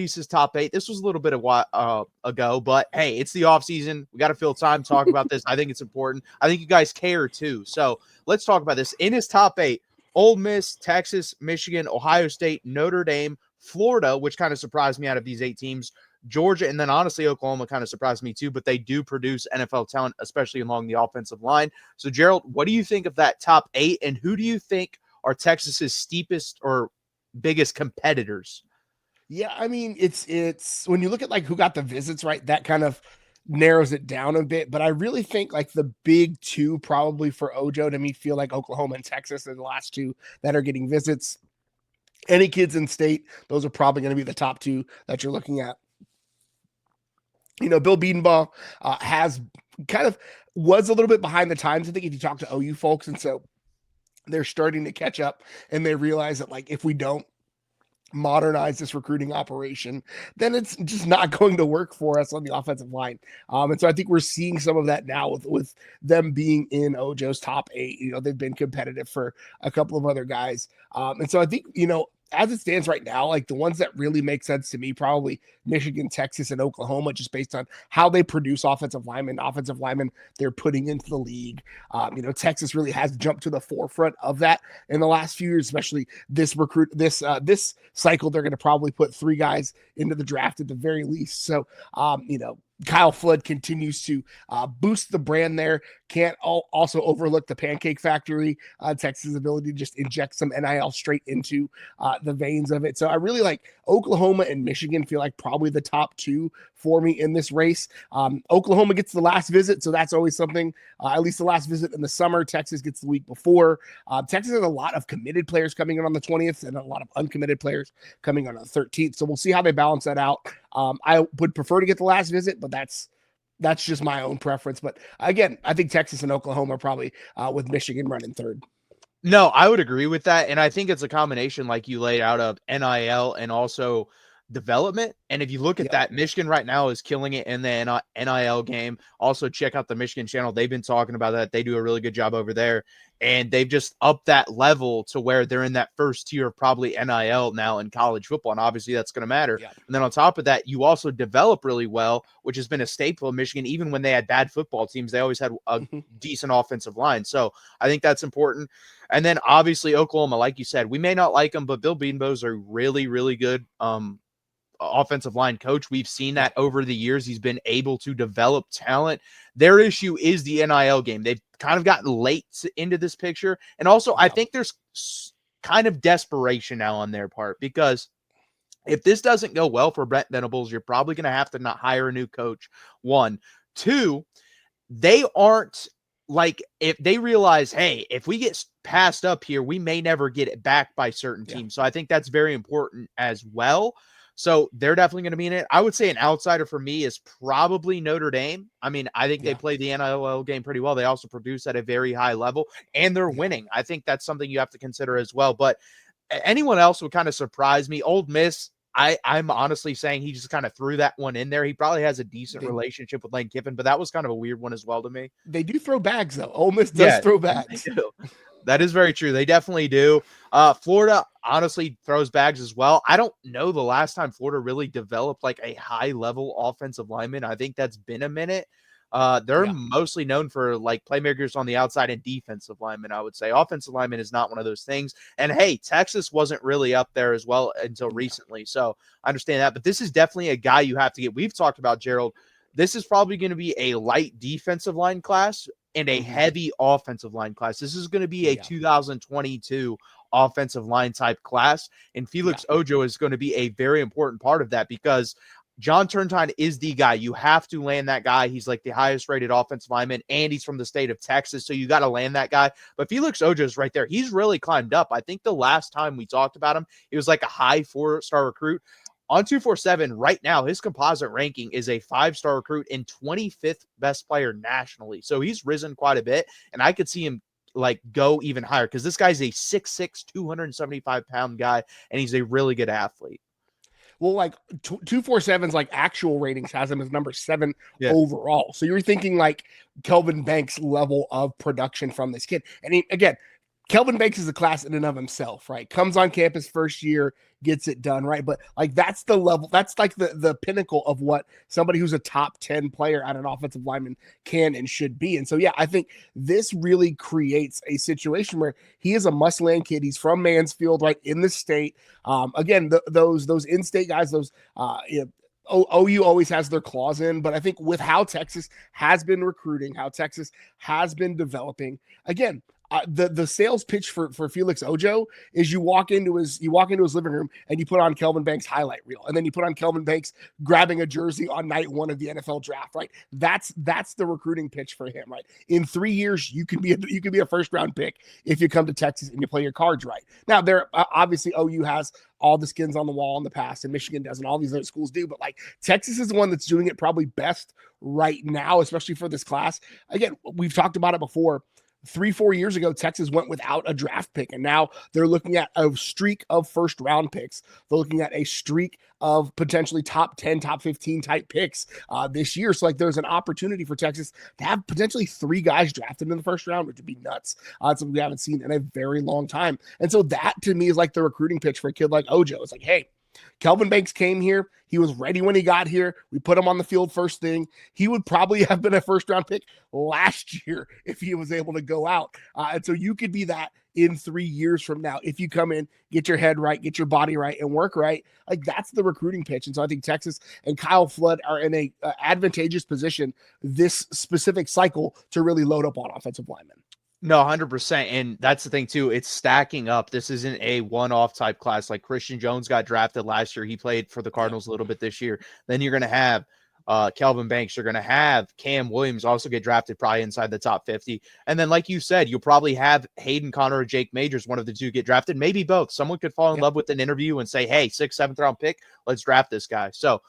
Reese's top 8. This was a little bit of while ago, but hey, it's the off season. We got to fill time to talk about this. I think it's important. I think you guys care too. So let's talk about this. In his top 8, Ole Miss, Texas, Michigan, Ohio State, Notre Dame, Florida, which kind of surprised me out of these 8 teams, Georgia, and then honestly Oklahoma kind of surprised me too, but they do produce NFL talent, especially along the offensive line. So Gerald, what do you think of that top 8, and who do you think are Texas's steepest or biggest competitors? Yeah, I mean, it's when you look at like who got the visits, right? That kind of narrows it down a bit. But I really think like the big 2 probably for Ojo to me feel like Oklahoma and Texas are the last 2 that are getting visits. Any kids in state, those are probably going to be the top 2 that you're looking at. Bill Bedenbaugh has kind of was a little bit behind the times, I think, if you talk to OU folks. And so they're starting to catch up, and they realize that like if we don't modernize this recruiting operation, then it's just not going to work for us on the offensive line. And so I think we're seeing some of that now with them being in Ojo's top 8. They've been competitive for a couple of other guys. And so I think, as it stands right now, like the ones that really make sense to me, probably Michigan, Texas, and Oklahoma, just based on how they produce offensive linemen they're putting into the league. Texas really has jumped to the forefront of that in the last few years, especially this cycle. They're going to probably put 3 guys into the draft at the very least. So, Kyle Flood continues to boost the brand there. Can't also overlook the Pancake Factory, Texas' ability to just inject some NIL straight into the veins of it. So I really like Oklahoma and Michigan feel like probably the top 2 for me in this race. Oklahoma gets the last visit, so that's always something, at least the last visit in the summer. Texas gets the week before. Texas has a lot of committed players coming in on the 20th and a lot of uncommitted players coming on the 13th. So we'll see how they balance that out. I would prefer to get the last visit, but that's just my own preference. But again, I think Texas and Oklahoma are probably with Michigan running 3rd. No, I would agree with that. And I think it's a combination, like you laid out, of NIL and also development. And if you look at that, Michigan right now is killing it in the NIL game. Also, check out the Michigan channel. They've been talking about that. They do a really good job over there. And they've just upped that level to where they're in that first tier of probably NIL now in college football. And obviously that's going to matter. Yeah. And then on top of that, you also develop really well, which has been a staple of Michigan. Even when they had bad football teams, they always had a decent offensive line. So I think that's important. And then obviously Oklahoma, like you said, we may not like them, but Bill Bedenbaugh's a really, really good offensive line coach. We've seen that over the years. He's been able to develop talent. Their issue is the NIL game. They've kind of gotten late into this picture. And also, I think there's kind of desperation now on their part, because if this doesn't go well for Brent Venables, you're probably going to have to not hire a new coach. 1. 2, they aren't like, if they realize, hey, if we get passed up here, we may never get it back by certain teams. So I think that's very important as well. So they're definitely going to be in it. I would say an outsider for me is probably Notre Dame. I mean, I think they play the NIL game pretty well. They also produce at a very high level, and they're winning. I think that's something you have to consider as well. But anyone else would kind of surprise me. Ole Miss, I'm honestly saying he just kind of threw that one in there. He probably has a decent relationship with Lane Kiffin, but that was kind of a weird one as well to me. They do throw bags, though. Ole Miss does throw bags. That is very true. They definitely do. Florida honestly throws bags as well. I don't know the last time Florida really developed like a high-level offensive lineman. I think that's been a minute. They're mostly known for like playmakers on the outside and defensive linemen, I would say. Offensive lineman is not one of those things. And hey, Texas wasn't really up there as well until recently. So I understand that. But this is definitely a guy you have to get. We've talked about, Gerald. This is probably going to be a light defensive line class and a heavy offensive line class. This is going to be a 2022 offensive line type class. And Felix Ojo is going to be a very important part of that, because John Turntine is the guy. You have to land that guy. He's like the highest rated offensive lineman, and he's from the state of Texas. So you got to land that guy. But Felix Ojo is right there. He's really climbed up. I think the last time we talked about him, he was like a high 4-star recruit. On 247 right now, his composite ranking is a 5-star recruit and 25th best player nationally. So he's risen quite a bit, and I could see him like go even higher, because this guy's a 6'6", 275-pound guy, and he's a really good athlete. Well, like 247's like actual ratings has him as number 7 overall. So you're thinking like Kelvin Banks level of production from this kid. And again, Kelvin Banks is a class in and of himself, right? Comes on campus first year, gets it done, right? But like that's the level, that's like the pinnacle of what somebody who's a top 10 player at an offensive lineman can and should be. And so yeah, I think this really creates a situation where he is a must-land kid. He's from Mansfield, right, in the state. Again, those in-state guys, those OU always has their claws in, but I think with how Texas has been recruiting, how Texas has been developing, again, the sales pitch for Felix Ojo is you walk into his living room and you put on Kelvin Banks highlight reel, and then you put on Kelvin Banks grabbing a jersey on night one of the NFL draft, right? That's the recruiting pitch for him, right? In 3 years, you can be a first round pick if you come to Texas and you play your cards right. Now, there obviously OU has all the skins on the wall in the past, and Michigan does, and all these other schools do, but like Texas is the one that's doing it probably best right now, especially for this class. Again, we've talked about it before. 3-4 years ago, Texas went without a draft pick, and now they're looking at a streak of first round picks. They're looking at a streak of potentially top 10, top 15 type picks this year. So like there's an opportunity for Texas to have potentially 3 guys drafted in the first round, which would be nuts. It's something we haven't seen in a very long time. And so that to me is like the recruiting pitch for a kid like Ojo. It's like, hey, Kelvin Banks came here. He was ready when he got here. We put him on the field first thing. He would probably have been a first-round pick last year if he was able to go out. And so you could be that in 3 years from now if you come in, get your head right, get your body right, and work right. Like that's the recruiting pitch. And so I think Texas and Kyle Flood are in a advantageous position this specific cycle to really load up on offensive linemen. No, 100%. And that's the thing too. It's stacking up. This isn't a one-off type class. Like Christian Jones got drafted last year. He played for the Cardinals a little bit this year. Then you're going to have Kelvin Banks. You're going to have Cam Williams also get drafted probably inside the top 50. And then, like you said, you'll probably have Hayden Connor or Jake Majors, one of the two, get drafted. Maybe both. Someone could fall in love with an interview and say, hey, 6th, 7th round pick, let's draft this guy. So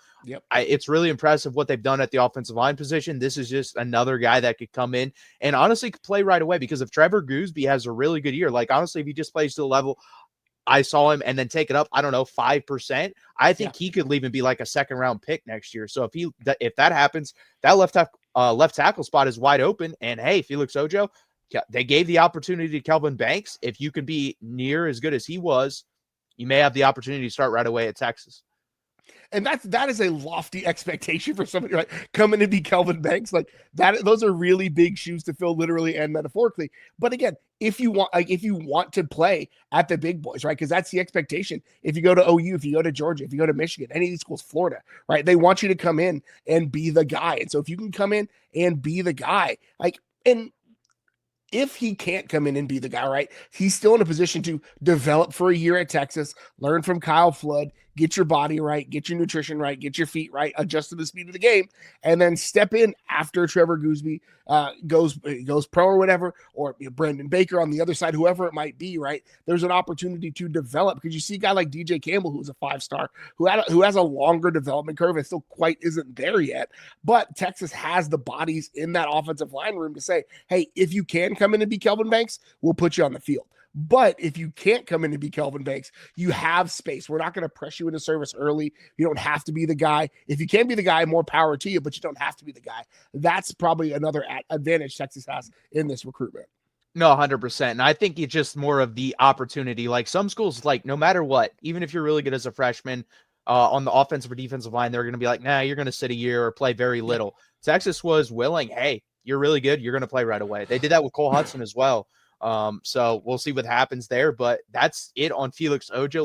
it's really impressive what they've done at the offensive line position. This is just another guy that could come in and honestly could play right away, because if Trevor Gooseby has a really good year, like honestly, if he just plays to the level I saw him and then take it up, I don't know, 5%, I think he could even be like a 2nd round pick next year. So if that happens, that left tackle spot is wide open. And hey, Felix Ojo, they gave the opportunity to Kelvin Banks. If you can be near as good as he was, you may have the opportunity to start right away at Texas. And that is a lofty expectation for somebody like coming to be Kelvin Banks. Like that, those are really big shoes to fill, literally and metaphorically. But again, if you want to play at the big boys, right? Because that's the expectation. If you go to OU, if you go to Georgia, if you go to Michigan, any of these schools, Florida, right? They want you to come in and be the guy. And so if you can come in and be the guy, and if he can't come in and be the guy, right, he's still in a position to develop for a year at Texas, learn from Kyle Flood, get your body right, get your nutrition right, get your feet right, adjust to the speed of the game, and then step in after Trevor Gooseby goes pro or whatever, or Brandon Baker on the other side, whoever it might be, right? There's an opportunity to develop, because you see a guy like DJ Campbell, who's a 5-star, who has a longer development curve and still quite isn't there yet. But Texas has the bodies in that offensive line room to say, hey, if you can come in and be Kelvin Banks, we'll put you on the field. But if you can't come in and be Kelvin Banks, you have space. We're not going to press you into service early. You don't have to be the guy. If you can be the guy, more power to you, but you don't have to be the guy. That's probably another advantage Texas has in this recruitment. No, 100%. And I think it's just more of the opportunity. Like some schools, like no matter what, even if you're really good as a freshman on the offensive or defensive line, they're going to be like, nah, you're going to sit a year or play very little. Texas was willing. Hey, you're really good. You're going to play right away. They did that with Cole Hudson as well. So we'll see what happens there, but that's it on Felix Ojo.